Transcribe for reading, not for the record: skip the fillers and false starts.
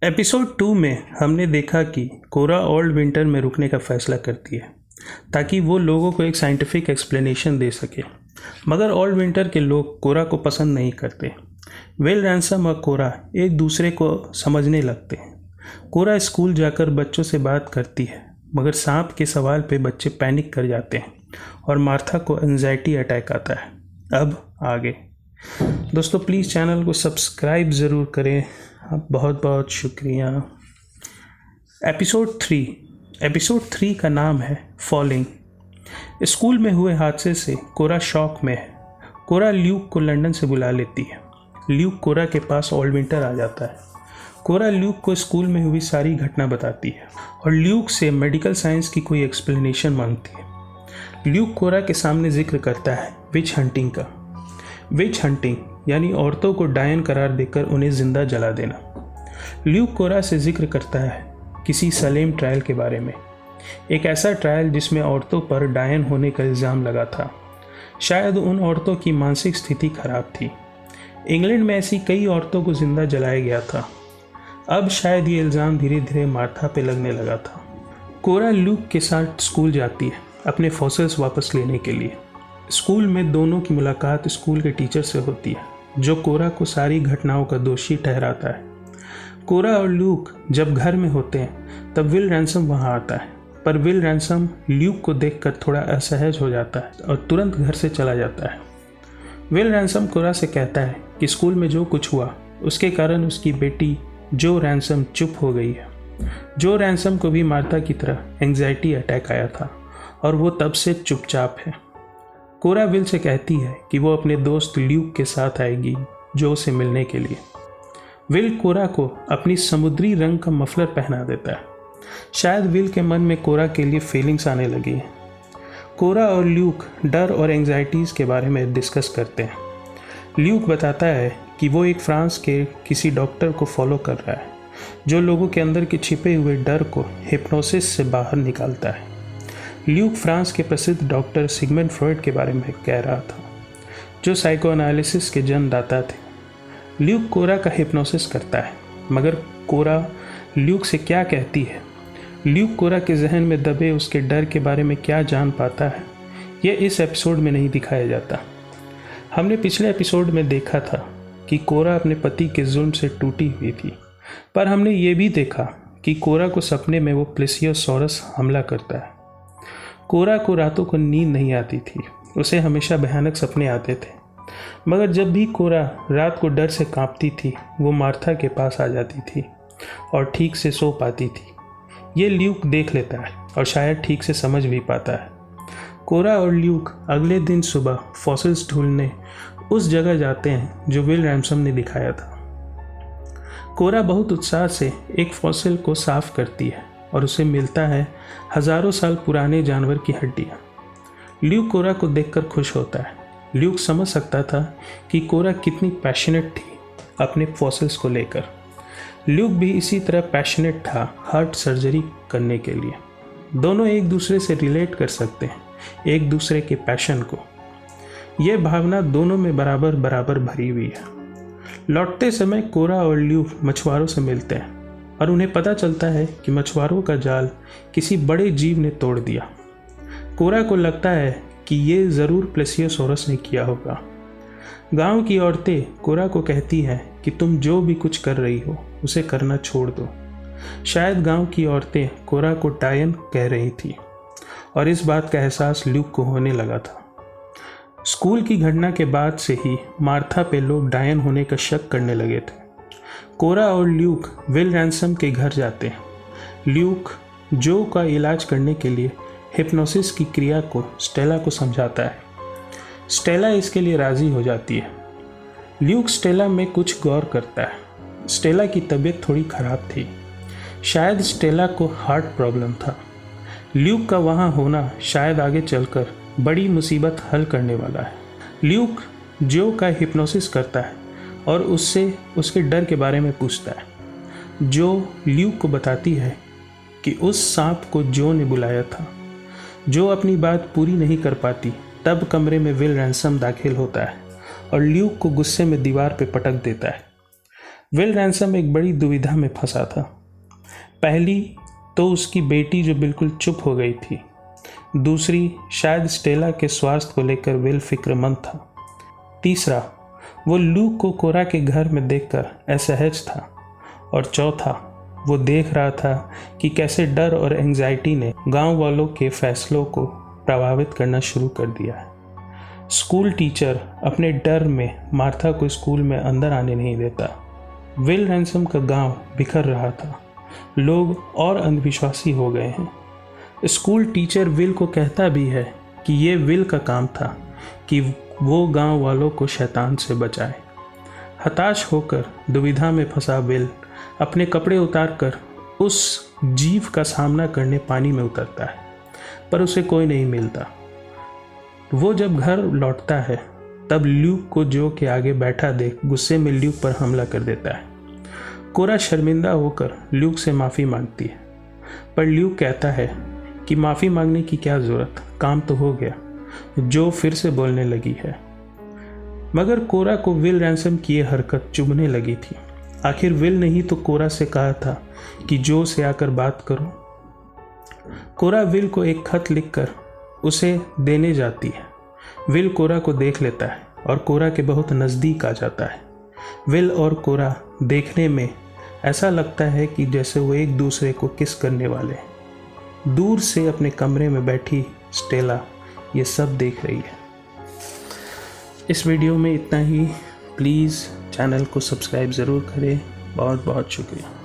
Episode 2 में हमने देखा कि कोरा ओल्ड विंटर में रुकने का फैसला करती है ताकि वो लोगों को एक साइंटिफिक एक्सप्लेनेशन दे सके। मगर ओल्ड विंटर के लोग कोरा को पसंद नहीं करते। विल रैंसम और कोरा एक दूसरे को समझने लगते हैं। कोरा स्कूल जाकर बच्चों से बात करती है, मगर सांप के सवाल पे बच्चे पैनिक कर जाते हैं और मार्था को एंजाइटी अटैक आता है। अब आगे दोस्तों, प्लीज़ चैनल को सब्सक्राइब ज़रूर करें। आप बहुत बहुत शुक्रिया। एपिसोड 3 का नाम है फॉलिंग। स्कूल में हुए हादसे से कोरा शॉक में है। कोरा ल्यूक को लंदन से बुला लेती है। ल्यूक कोरा के पास ओल्ड विंटर आ जाता है। कोरा ल्यूक को स्कूल में हुई सारी घटना बताती है और ल्यूक से मेडिकल साइंस की कोई एक्सप्लेनेशन मांगती है। ल्यूक कोरा के सामने जिक्र करता है विच हंटिंग का। विच हंटिंग यानी औरतों को डायन करार देकर उन्हें जिंदा जला देना। ल्यूक कोरा से जिक्र करता है किसी सलेम ट्रायल के बारे में, एक ऐसा ट्रायल जिसमें औरतों पर डायन होने का इल्ज़ाम लगा था। शायद उन औरतों की मानसिक स्थिति खराब थी। इंग्लैंड में ऐसी कई औरतों को जिंदा जलाया गया था। अब शायद ये इल्ज़ाम धीरे धीरे मार्था पे लगने लगा था। कोरा ल्यूक के साथ स्कूल जाती है अपने फॉसिल्स वापस लेने के लिए। स्कूल में दोनों की मुलाकात स्कूल के टीचर से होती है, जो कोरा को सारी घटनाओं का दोषी ठहराता है। कोरा और ल्यूक जब घर में होते हैं तब विल रैंसम वहां आता है, पर विल रैंसम ल्यूक को देखकर थोड़ा असहज हो जाता है और तुरंत घर से चला जाता है। विल रैंसम कोरा से कहता है कि स्कूल में जो कुछ हुआ उसके कारण उसकी बेटी जो रैंसम चुप हो गई है। जो रैंसम को भी मार्था की तरह एंजाइटी अटैक आया था और वो तब से चुपचाप है। कोरा विल से कहती है कि वो अपने दोस्त ल्यूक के साथ आएगी जो से मिलने के लिए। विल कोरा को अपनी समुद्री रंग का मफलर पहना देता है। शायद विल के मन में कोरा के लिए फीलिंग्स आने लगी हैं। कोरा और ल्यूक डर और एंजाइटीज़ के बारे में डिस्कस करते हैं। ल्यूक बताता है कि वो एक फ्रांस के किसी डॉक्टर को फॉलो कर रहा है जो लोगों के अंदर के छिपे हुए डर को हिप्नोसिस से बाहर निकालता है। ल्यूक फ्रांस के प्रसिद्ध डॉक्टर सिगमंड फ्रॉइड के बारे में कह रहा था, जो साइकोएनालिसिस के जन्मदाता थे। ल्यूक कोरा का हिप्नोसिस करता है, मगर कोरा ल्यूक से क्या कहती है, ल्यूक कोरा के जहन में दबे उसके डर के बारे में क्या जान पाता है, यह इस एपिसोड में नहीं दिखाया जाता। हमने पिछले एपिसोड में देखा था कि कोरा अपने पति के जुल्म से टूटी हुई थी, पर हमने ये भी देखा कि कोरा को सपने में वो प्लेसियोसॉरस हमला करता है। कोरा को रातों को नींद नहीं आती थी, उसे हमेशा भयानक सपने आते थे। मगर जब भी कोरा रात को डर से कांपती थी, वो मार्था के पास आ जाती थी और ठीक से सो पाती थी। ये ल्यूक देख लेता है और शायद ठीक से समझ भी पाता है। कोरा और ल्यूक अगले दिन सुबह फॉसिल्स ढूंढने उस जगह जाते हैं जो विल रैंसम ने दिखाया था। कोरा बहुत उत्साह से एक फॉसिल को साफ करती है और उसे मिलता है हजारों साल पुराने जानवर की हड्डियाँ। ल्यूक कोरा को देखकर खुश होता है। ल्यूक समझ सकता था कि कोरा कितनी पैशनेट थी अपने फॉसिल्स को लेकर। ल्यूक भी इसी तरह पैशनेट था हार्ट सर्जरी करने के लिए। दोनों एक दूसरे से रिलेट कर सकते हैं एक दूसरे के पैशन को। यह भावना दोनों में बराबर बराबर भरी हुई है। लौटते समय कोरा और ल्यूक मछुआरों से मिलते हैं और उन्हें पता चलता है कि मछुआरों का जाल किसी बड़े जीव ने तोड़ दिया। कोरा को लगता है कि ये ज़रूर प्लेसियोसॉरस ने किया होगा। गांव की औरतें कोरा को कहती हैं कि तुम जो भी कुछ कर रही हो उसे करना छोड़ दो। शायद गांव की औरतें कोरा को डायन कह रही थी और इस बात का एहसास ल्यूक को होने लगा था। स्कूल की घटना के बाद से ही मार्था पे लोग डायन होने का शक करने लगे थे। कोरा और ल्यूक विल रैंसम के घर जाते हैं। ल्यूक जो का इलाज करने के लिए हिप्नोसिस की क्रिया को स्टेला को समझाता है। स्टेला इसके लिए राज़ी हो जाती है। ल्यूक स्टेला में कुछ गौर करता है। स्टेला की तबीयत थोड़ी ख़राब थी। शायद स्टेला को हार्ट प्रॉब्लम था। ल्यूक का वहाँ होना शायद आगे चलकर बड़ी मुसीबत हल करने वाला है। ल्यूक जो का हिप्नोसिस करता है और उससे उसके डर के बारे में पूछता है। जो ल्यूक को बताती है कि उस सांप को जो ने बुलाया था। जो अपनी बात पूरी नहीं कर पाती, तब कमरे में विल रैंसम दाखिल होता है और ल्यूक को गुस्से में दीवार पर पटक देता है। विल रैंसम एक बड़ी दुविधा में फंसा था। पहली तो उसकी बेटी जो बिल्कुल चुप हो गई थी, दूसरी शायद स्टेला के स्वास्थ्य को लेकर विल फिक्रमंद था, तीसरा वो ल्यूक को कोरा के घर में देखकर असहज था, और चौथा वो देख रहा था कि कैसे डर और एंजाइटी ने गांव वालों के फैसलों को प्रभावित करना शुरू कर दिया है। स्कूल टीचर अपने डर में मार्था को स्कूल में अंदर आने नहीं देता। विल रैंसम का गांव बिखर रहा था, लोग और अंधविश्वासी हो गए हैं। स्कूल टीचर विल को कहता भी है कि ये विल का काम था कि वो गांव वालों को शैतान से बचाए। हताश होकर दुविधा में फंसा विल अपने कपड़े उतारकर उस जीव का सामना करने पानी में उतरता है, पर उसे कोई नहीं मिलता। वो जब घर लौटता है तब ल्यूक को जो के आगे बैठा देख गुस्से में ल्यूक पर हमला कर देता है। कोरा शर्मिंदा होकर ल्यूक से माफ़ी मांगती है, पर ल्यूक कहता है कि माफ़ी मांगने की क्या ज़रूरत, काम तो हो गया। जो फिर से बोलने लगी है, मगर कोरा को विल रैंसम की ये हरकत चुभने लगी थी। आखिर विल ने ही तो कोरा से कहा था कि जो से आकर बात करो। कोरा विल को एक खत लिखकर उसे देने जाती है। विल कोरा को देख लेता है और कोरा के बहुत नज़दीक आ जाता है। विल और कोरा देखने में ऐसा लगता है कि जैसे वो एक दूसरे को किस करने वाले। दूर से अपने कमरे में बैठी स्टेला ये सब देख रही है। इस वीडियो में इतना ही। प्लीज़ चैनल को सब्सक्राइब ज़रूर करें। बहुत बहुत शुक्रिया।